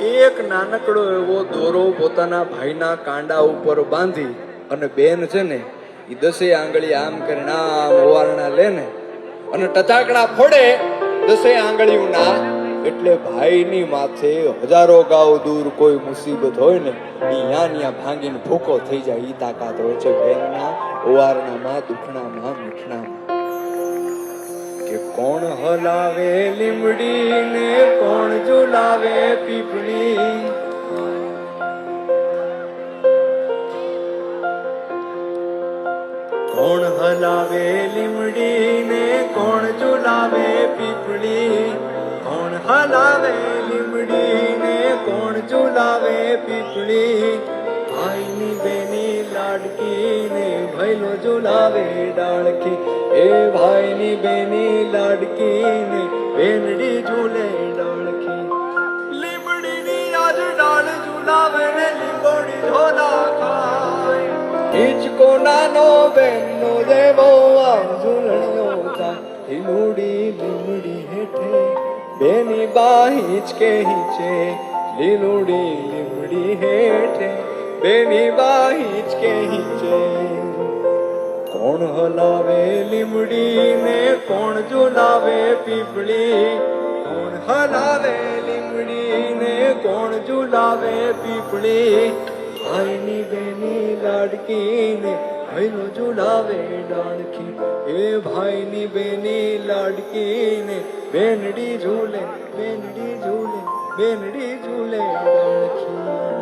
એક નાનકડો એવો દોરો પોતાના ભાઈના કાંડા ઉપર બાંધી અને બેન છે ને એ 10 આંગળી આમ કરીને આમ ઓવારણા લે ને અને ટચાકડા ફોડે 10 આંગળીઓના, એટલે ભાઈની માથે હજારો ગાઉ દૂર કોઈ મુસીબત હોય ને એ ન્યા ભાંગીને ભૂકો થઈ જાય. ઈ તાકાત હોય છે બેનના ઓવારણામાં, દુખણામાં, મીઠણામાં. કે કોણ હલાવે લીમડી ને કોણ ઝુલાવે પીપળી, કોણ હલાવે લીમડી ને કોણ ઝુલાવે પીપળી, કોણ હલાવે લીમડી ને કોણ ઝુલાવે પીપળી, ભાઈની બેની લાડકી ને ભૈલો ઝુલાવે ડાળખી, એ ભાઈની બેની લાડકી ને બેનડી ઝૂલે ડાળખી. લીમડીની આજ ડાળ ઝુલાવે ને લીંબોડી ઝોલા ખાય, હિંચકો નાનો બેનનો જેવો આમ ઝૂલણનો થાય. લીલુડી લીમડી હેઠે બેની બા હિંચકે હિંચે, લીલુડી લીમડી હેઠે બેની બા હિંચકે હિંચે. કોણ હલાવે લીમડી ને કોણ ઝુલાવે પીપળી, કોણ હલાવે લીમડી ને કોણ ઝુલાવે પીપળી, ભાઈની બેની લાડકી ને ભૈલો ઝુલાવે ડાળખી, એ ભાઈની બેની લાડકી ને બેનડી ઝૂલે, બેનડી ઝૂલે, બેનડી ઝૂલે ડાળખી.